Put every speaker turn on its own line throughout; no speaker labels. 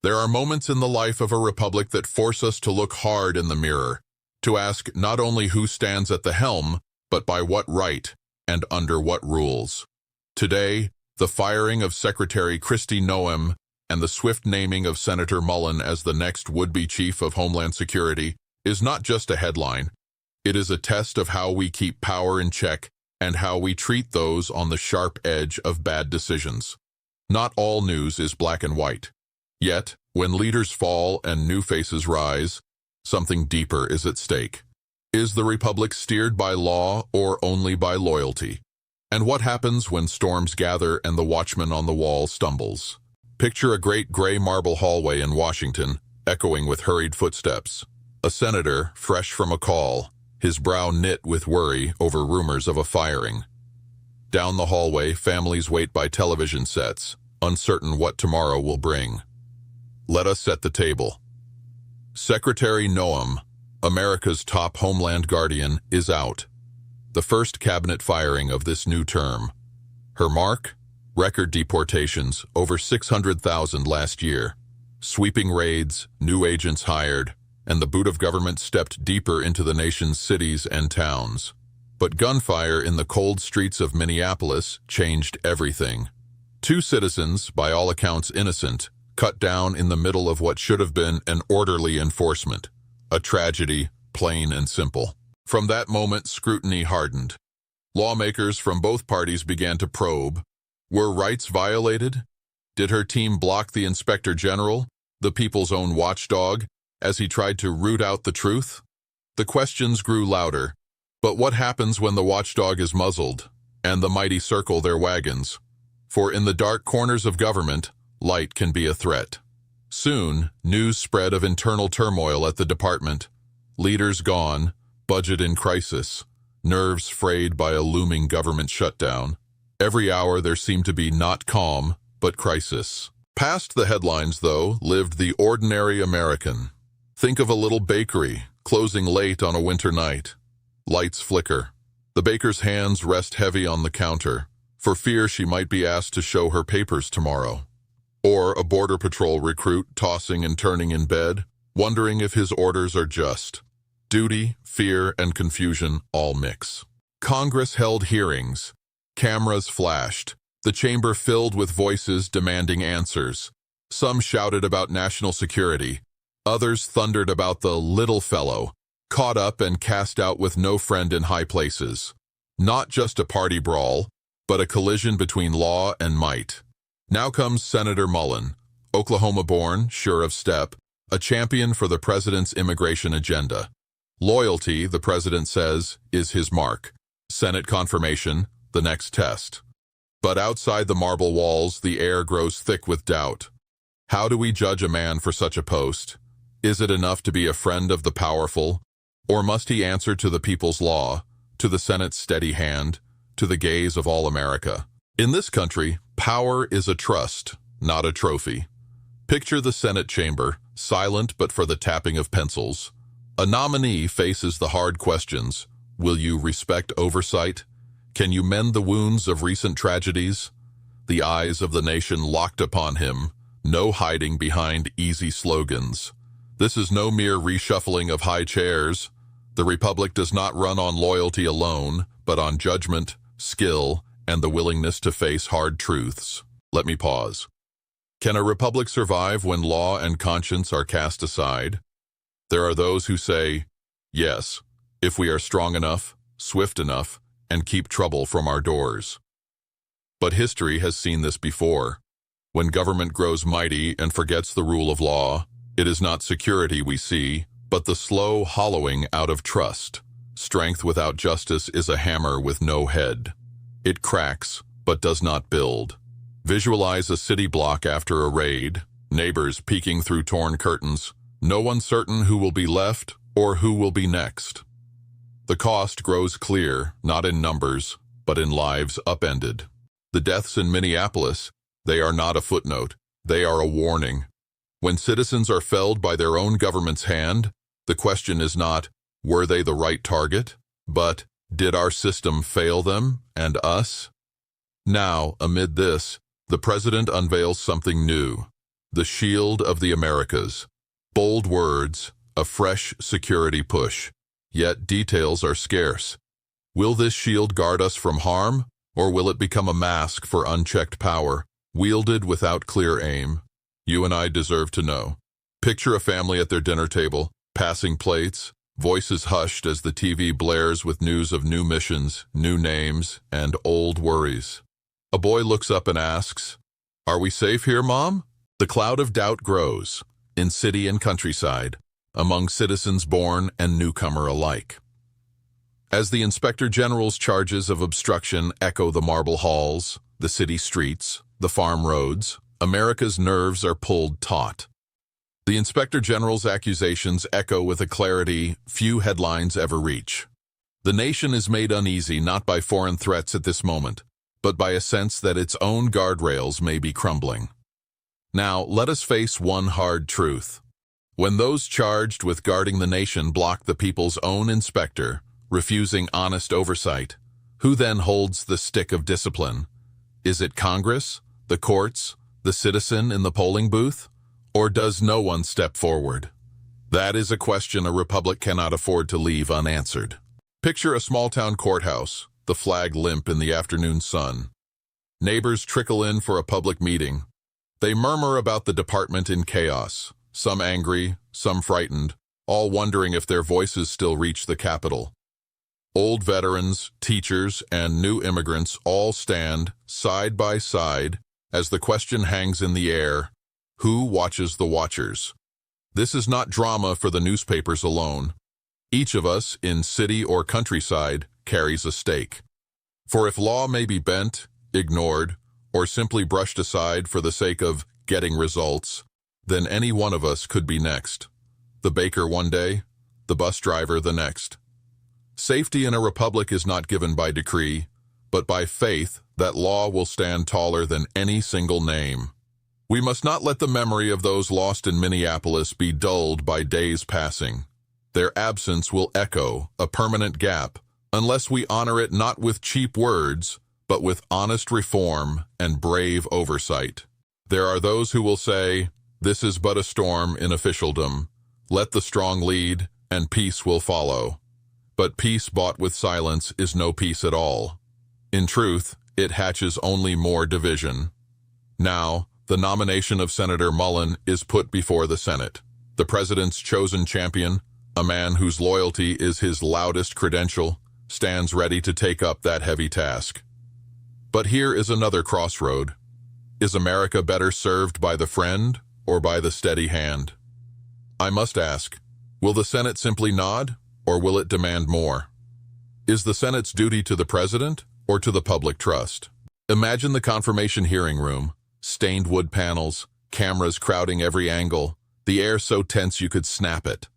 There are moments in the life of a republic that force us to look hard in the mirror, to ask not only who stands at the helm, but by what right and under what rules. Today, the firing of Secretary Kristi Noem and the swift naming of Senator Mullin as the next would-be chief of Homeland Security is not just a headline. It is a test of how we keep power in check and how we treat those on the sharp edge of bad decisions. Not all news is black and white. Yet, when leaders fall and new faces rise, something deeper is at stake. Is the republic steered by law or only by loyalty? And what happens when storms gather and the watchman on the wall stumbles? Picture a great gray marble hallway in Washington, echoing with hurried footsteps. A senator, fresh from a call, his brow knit with worry over rumors of a firing. Down the hallway, families wait by television sets, uncertain what tomorrow will bring. Let us set the table. Secretary Noem, America's top Homeland Guardian, is out. The first cabinet firing of this new term. Her mark? Record deportations, over 600,000 last year. Sweeping raids, new agents hired, and the boot of government stepped deeper into the nation's cities and towns. But gunfire in the cold streets of Minneapolis changed everything. Two citizens, by all accounts innocent, cut down in the middle of what should have been an orderly enforcement. A tragedy, plain and simple. From that moment, scrutiny hardened. Lawmakers from both parties began to probe. Were rights violated? Did her team block the Inspector General, the people's own watchdog, as he tried to root out the truth? The questions grew louder. But what happens when the watchdog is muzzled, and the mighty circle their wagons? For in the dark corners of government, light can be a threat. Soon, news spread of internal turmoil at the department. Leaders gone, budget in crisis, nerves frayed by a looming government shutdown. Every hour there seemed to be not calm, but crisis. Past the headlines, though, lived the ordinary American. Think of a little bakery, closing late on a winter night. Lights flicker. The baker's hands rest heavy on the counter, for fear she might be asked to show her papers tomorrow. Or a Border Patrol recruit tossing and turning in bed, wondering if his orders are just. Duty, fear, and confusion all mix. Congress held hearings. Cameras flashed. The chamber filled with voices demanding answers. Some shouted about national security. Others thundered about the little fellow, caught up and cast out with no friend in high places. Not just a party brawl, but a collision between law and might. Now comes Senator Mullin, Oklahoma-born, sure of step, a champion for the president's immigration agenda. Loyalty, the president says, is his mark. Senate confirmation, the next test. But outside the marble walls, the air grows thick with doubt. How do we judge a man for such a post? Is it enough to be a friend of the powerful? Or must he answer to the people's law, to the Senate's steady hand, to the gaze of all America? In this country, power is a trust, not a trophy. Picture the Senate chamber, silent but for the tapping of pencils. A nominee faces the hard questions. Will you respect oversight? Can you mend the wounds of recent tragedies? The eyes of the nation locked upon him, no hiding behind easy slogans. This is no mere reshuffling of high chairs. The Republic does not run on loyalty alone, but on judgment, skill, and the willingness to face hard truths. Let me pause. Can a republic survive when law and conscience are cast aside? There are those who say, yes, if we are strong enough, swift enough, and keep trouble from our doors. But history has seen this before. When government grows mighty and forgets the rule of law, it is not security we see, but the slow hollowing out of trust. Strength without justice is a hammer with no head. It cracks, but does not build. Visualize a city block after a raid, neighbors peeking through torn curtains, no one certain who will be left or who will be next. The cost grows clear, not in numbers, but in lives upended. The deaths in Minneapolis, they are not a footnote, they are a warning. When citizens are felled by their own government's hand, the question is not, were they the right target, but did our system fail them and us? Now, amid this, the president unveils something new. the shield of the Americas. Bold words, a fresh security push. Yet details are scarce. Will this shield guard us from harm, or will it become a mask for unchecked power, wielded without clear aim? You and I deserve to know. Picture a family at their dinner table, passing plates, voices hushed as the TV blares with news of new missions, new names, and old worries. A boy looks up and asks, "Are we safe here, Mom?" The cloud of doubt grows, in city and countryside, among citizens born and newcomer alike. As the Inspector General's charges of obstruction echo the marble halls, the city streets, the farm roads, America's nerves are pulled taut. The Inspector General's accusations echo with a clarity few headlines ever reach. The nation is made uneasy not by foreign threats at this moment, but by a sense that its own guardrails may be crumbling. Now, let us face one hard truth. When those charged with guarding the nation block the people's own inspector, refusing honest oversight, who then holds the stick of discipline? Is it Congress, the courts, the citizen in the polling booth? Or does no one step forward? That is a question a republic cannot afford to leave unanswered. Picture a small-town courthouse, the flag limp in the afternoon sun. Neighbors trickle in for a public meeting. They murmur about the department in chaos, some angry, some frightened, all wondering if their voices still reach the Capitol. Old veterans, teachers, and new immigrants all stand side by side as the question hangs in the air: who watches the watchers? This is not drama for the newspapers alone. Each of us, in city or countryside, carries a stake. For if law may be bent, ignored, or simply brushed aside for the sake of getting results, then any one of us could be next. The baker one day, the bus driver the next. Safety in a republic is not given by decree, but by faith that law will stand taller than any single name. We must not let the memory of those lost in Minneapolis be dulled by days passing. Their absence will echo, a permanent gap, unless we honor it not with cheap words, but with honest reform and brave oversight. There are those who will say, "This is but a storm in officialdom. Let the strong lead, and peace will follow." But peace bought with silence is no peace at all. In truth, it hatches only more division. Now, the nomination of Senator Mullin is put before the Senate. The president's chosen champion, a man whose loyalty is his loudest credential, stands ready to take up that heavy task. But here is another crossroad. Is America better served by the friend or by the steady hand? I must ask, will the Senate simply nod, or will it demand more? Is the Senate's duty to the president or to the public trust? Imagine the confirmation hearing room. Stained wood panels, cameras crowding every angle, the air so tense you could snap it.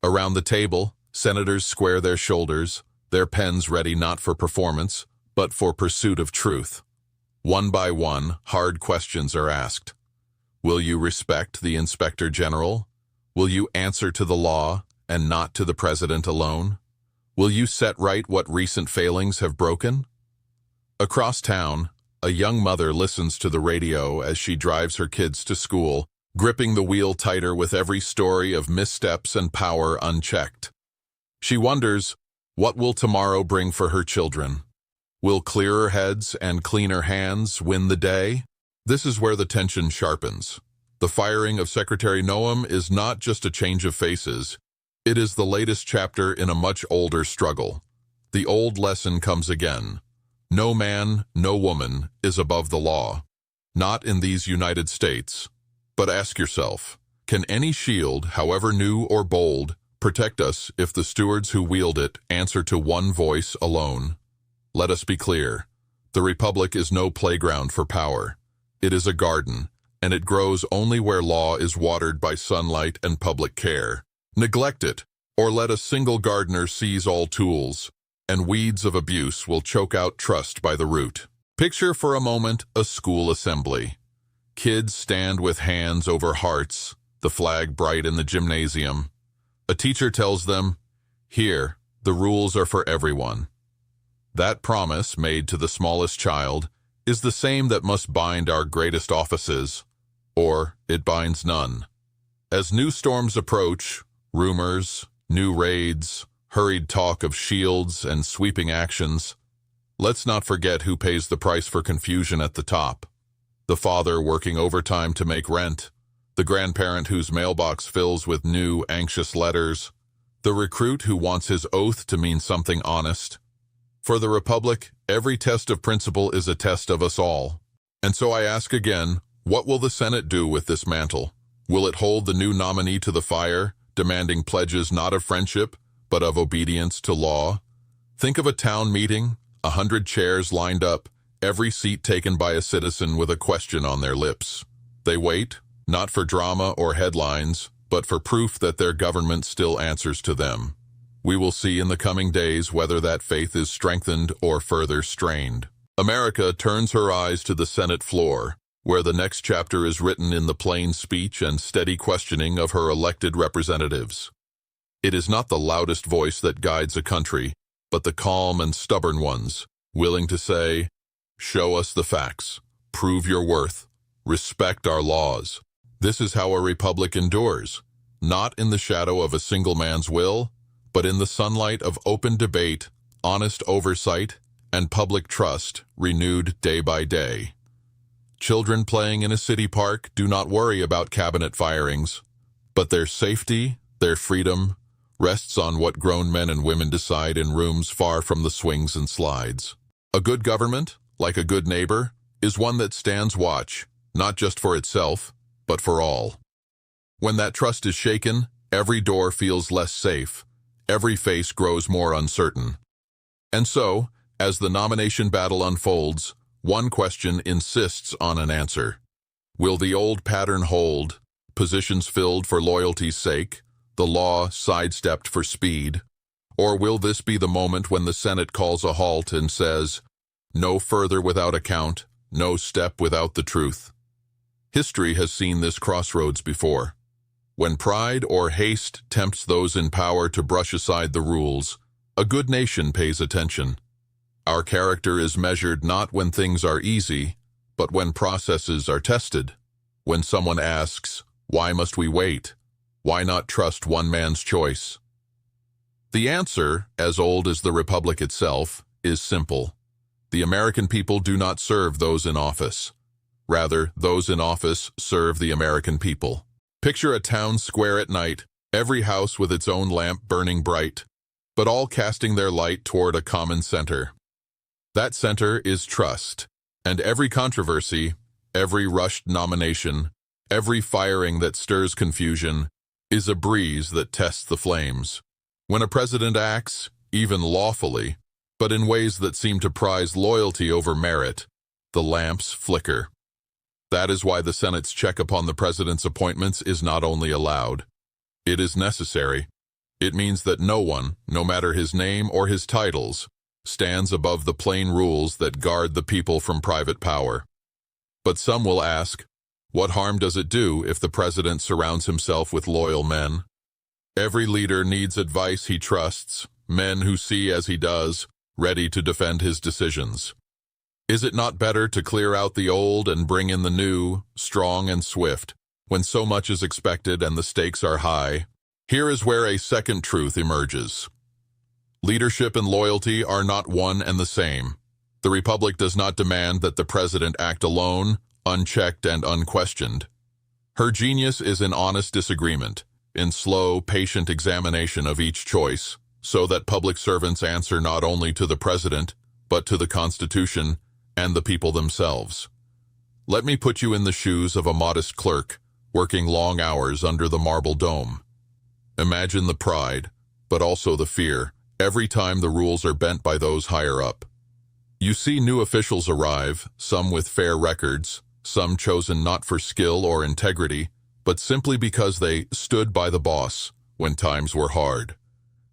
Around the table, senators square their shoulders, their pens ready not for performance, but for pursuit of truth. One by one, hard questions are asked. Will you respect the Inspector General? Will you answer to the law and not to the president alone? Will you set right what recent failings have broken? Across town, a young mother listens to the radio as she drives her kids to school, gripping the wheel tighter with every story of missteps and power unchecked. She wonders, what will tomorrow bring for her children? Will clearer heads and cleaner hands win the day? This is where the tension sharpens. The firing of Secretary Noem is not just a change of faces. It is the latest chapter in a much older struggle. The old lesson comes again. No man, no woman is above the law. Not in these United States. But ask yourself, can any shield, however new or bold, protect us if the stewards who wield it answer to one voice alone? Let us be clear. The Republic is no playground for power. It is a garden, and it grows only where law is watered by sunlight and public care. Neglect it, or let a single gardener seize all tools, and weeds of abuse will choke out trust by the root. Picture for a moment a school assembly. Kids stand with hands over hearts, the flag bright in the gymnasium. A teacher tells them, "Here, the rules are for everyone." That promise, made to the smallest child, is the same that must bind our greatest offices. or it binds none. As new storms approach, rumors, new raids, hurried talk of shields and sweeping actions, let's not forget who pays the price for confusion at the top. The father working overtime to make rent, the grandparent whose mailbox fills with new, anxious letters, the recruit who wants his oath to mean something honest. For the Republic, every test of principle is a test of us all. And so I ask again, what will the Senate do with this mantle? Will it hold the new nominee to the fire, demanding pledges not of friendship, but of obedience to law? Think of a town meeting, 100 chairs lined up, every seat taken by a citizen with a question on their lips. They wait, not for drama or headlines, but for proof that their government still answers to them. We will see in the coming days whether that faith is strengthened or further strained. America turns her eyes to the Senate floor, where the next chapter is written in the plain speech and steady questioning of her elected representatives. It is not the loudest voice that guides a country, but the calm and stubborn ones, willing to say, "Show us the facts, prove your worth, respect our laws." This is how a republic endures, not in the shadow of a single man's will, but in the sunlight of open debate, honest oversight, and public trust renewed day by day. Children playing in a city park do not worry about cabinet firings, but their safety, their freedom, rests on what grown men and women decide in rooms far from the swings and slides. A good government, like a good neighbor, is one that stands watch, not just for itself, but for all. When that trust is shaken, every door feels less safe, every face grows more uncertain. And so, as the nomination battle unfolds, one question insists on an answer. Will the old pattern hold, positions filled for loyalty's sake, the law sidestepped for speed? Or will this be the moment when the Senate calls a halt and says, "No further without account, no step without the truth"? History has seen this crossroads before. When pride or haste tempts those in power to brush aside the rules, a good nation pays attention. Our character is measured not when things are easy, but when processes are tested. When someone asks, "Why must we wait? Why not trust one man's choice?" The answer, as old as the Republic itself, is simple. The American people do not serve those in office. Rather, those in office serve the American people. Picture a town square at night, every house with its own lamp burning bright, but all casting their light toward a common center. That center is trust, and every controversy, every rushed nomination, every firing that stirs confusion, is a breeze that tests the flames. When a president acts, even lawfully, but in ways that seem to prize loyalty over merit, the lamps flicker. That is why the Senate's check upon the president's appointments is not only allowed. It is necessary. It means that no one, no matter his name or his titles, stands above the plain rules that guard the people from private power. But some will ask, what harm does it do if the president surrounds himself with loyal men? Every leader needs advice he trusts, men who see as he does, ready to defend his decisions. Is it not better to clear out the old and bring in the new, strong and swift, when so much is expected and the stakes are high? Here is where a second truth emerges. Leadership and loyalty are not one and the same. The Republic does not demand that the president act alone, unchecked and unquestioned. Her genius is in honest disagreement, in slow, patient examination of each choice, so that public servants answer not only to the president, but to the Constitution and the people themselves. Let me put you in the shoes of a modest clerk, working long hours under the marble dome. Imagine the pride, but also the fear, every time the rules are bent by those higher up. You see new officials arrive, some with fair records, some chosen not for skill or integrity, but simply because they stood by the boss when times were hard.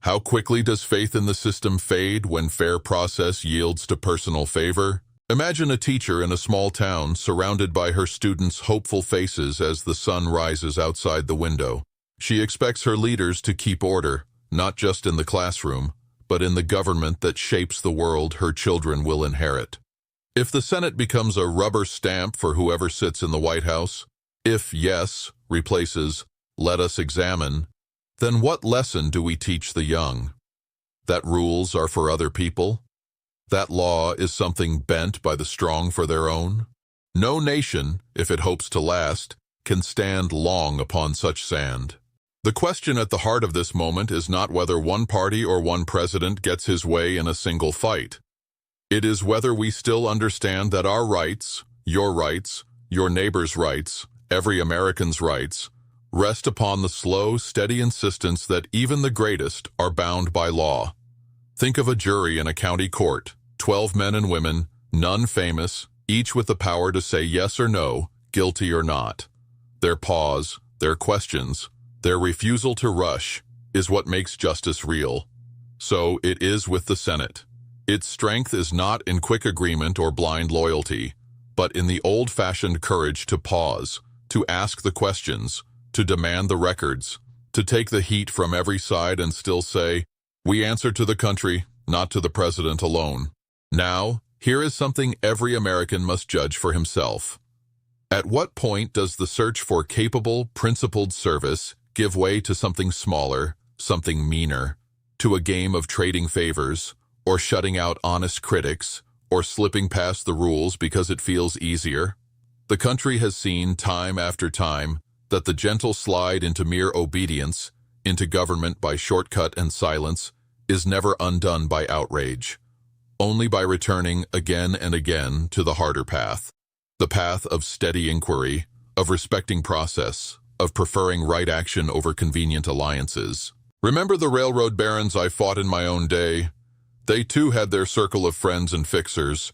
How quickly does faith in the system fade when fair process yields to personal favor? Imagine a teacher in a small town surrounded by her students' hopeful faces as the sun rises outside the window. She expects her leaders to keep order, not just in the classroom, but in the government that shapes the world her children will inherit. If the Senate becomes a rubber stamp for whoever sits in the White House, If yes replaces let us examine, then what lesson do we teach the young? That rules are for other people? That law is something bent by the strong for their own? No nation, if it hopes to last, can stand long upon such sand. The question at the heart of this moment is not whether one party or one president gets his way in a single fight. It is whether we still understand that our rights, your neighbor's rights, every American's rights, rest upon the slow, steady insistence that even the greatest are bound by law. Think of a jury in a county court, 12 men and women, none famous, each with the power to say yes or no, guilty or not. Their pause, their questions, their refusal to rush is what makes justice real. So it is with the Senate. Its strength is not in quick agreement or blind loyalty, but in the old-fashioned courage to pause, to ask the questions, to demand the records, to take the heat from every side and still say, we answer to the country, not to the president alone. Now, here is something every American must judge for himself. At what point does the search for capable, principled service give way to something smaller, something meaner, to a game of trading favors, or shutting out honest critics, or slipping past the rules because it feels easier? The country has seen time after time that the gentle slide into mere obedience, into government by shortcut and silence, is never undone by outrage, only by returning again and again to the harder path, the path of steady inquiry, of respecting process, of preferring right action over convenient alliances. Remember the railroad barons I fought in my own day? They too had their circle of friends and fixers.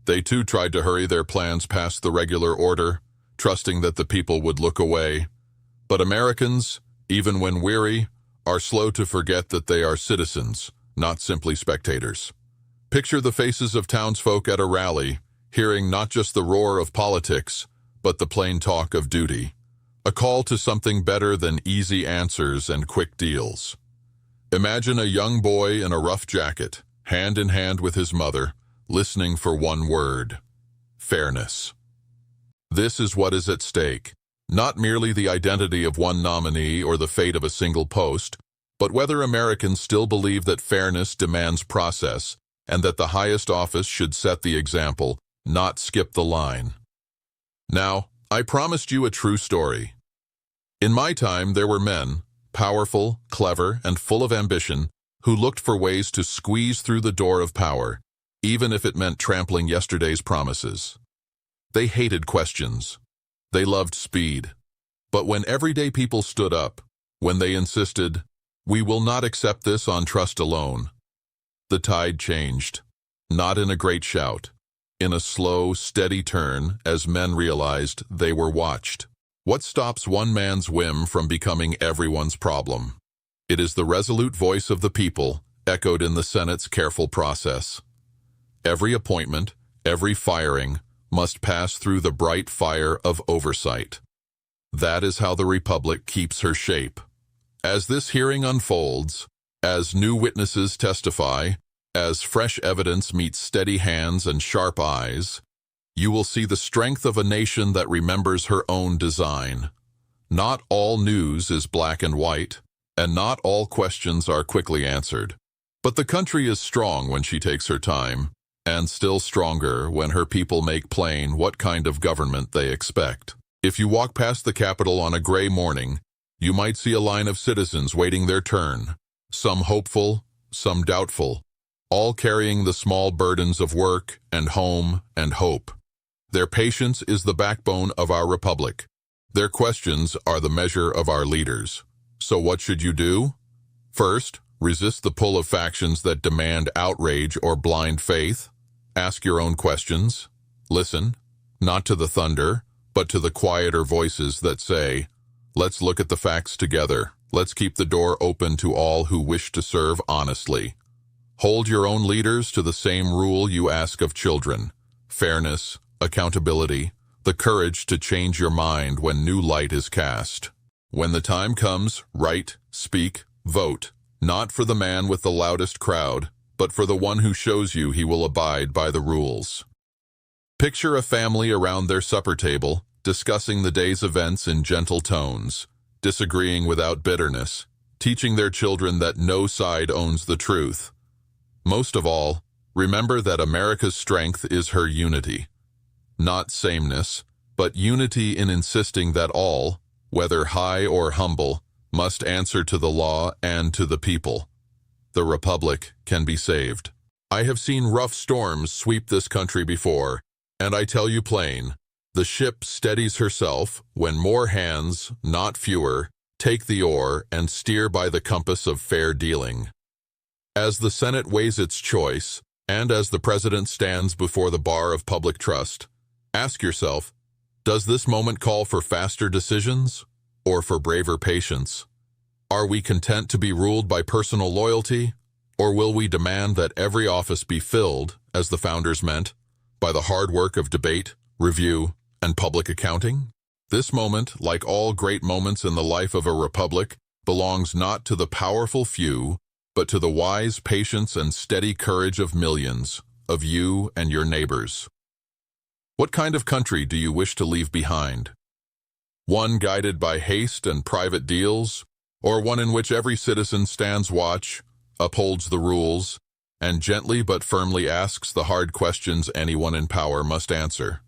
They too tried to hurry their plans past the regular order, trusting that the people would look away. But Americans, even when weary, are slow to forget that they are citizens, not simply spectators. Picture the faces of townsfolk at a rally, hearing not just the roar of politics, but the plain talk of duty. A call to something better than easy answers and quick deals. Imagine a young boy in a rough jacket, hand in hand with his mother, listening for one word: fairness. This is what is at stake, not merely the identity of one nominee or the fate of a single post, but whether Americans still believe that fairness demands process and that the highest office should set the example, not skip the line. Now, I promised you a true story. In my time, there were men, powerful, clever, and full of ambition, who looked for ways to squeeze through the door of power, even if it meant trampling yesterday's promises. They hated questions. They loved speed. But when everyday people stood up, when they insisted, "We will not accept this on trust alone," the tide changed, not in a great shout, in a slow, steady turn as men realized they were watched. What stops one man's whim from becoming everyone's problem? It is the resolute voice of the people, echoed in the Senate's careful process. Every appointment, every firing, must pass through the bright fire of oversight. That is how the Republic keeps her shape. As this hearing unfolds, as new witnesses testify, as fresh evidence meets steady hands and sharp eyes, you will see the strength of a nation that remembers her own design. Not all news is black and white, and not all questions are quickly answered. But the country is strong when she takes her time, and still stronger when her people make plain what kind of government they expect. If you walk past the Capitol on a gray morning, you might see a line of citizens waiting their turn, some hopeful, some doubtful, all carrying the small burdens of work and home and hope. Their patience is the backbone of our republic. Their questions are the measure of our leaders. So what should you do? First, resist the pull of factions that demand outrage or blind faith. Ask your own questions. Listen, not to the thunder, but to the quieter voices that say, "Let's look at the facts together. Let's keep the door open to all who wish to serve honestly." Hold your own leaders to the same rule you ask of children: fairness, accountability, the courage to change your mind when new light is cast. When the time comes, write, speak, vote, not for the man with the loudest crowd, but for the one who shows you he will abide by the rules. Picture a family around their supper table, discussing the day's events in gentle tones, disagreeing without bitterness, teaching their children that no side owns the truth. Most of all, remember that America's strength is her unity. Not sameness, but unity in insisting that all, whether high or humble, must answer to the law and to the people. The Republic can be saved. I have seen rough storms sweep this country before, and I tell you plain, the ship steadies herself when more hands, not fewer, take the oar and steer by the compass of fair dealing. As the Senate weighs its choice, and as the President stands before the bar of public trust, ask yourself, does this moment call for faster decisions or for braver patience? Are we content to be ruled by personal loyalty, or will we demand that every office be filled, as the founders meant, by the hard work of debate, review, and public accounting? This moment, like all great moments in the life of a republic, belongs not to the powerful few, but to the wise patience and steady courage of millions, of you and your neighbors. What kind of country do you wish to leave behind? One guided by haste and private deals, or one in which every citizen stands watch, upholds the rules, and gently but firmly asks the hard questions anyone in power must answer?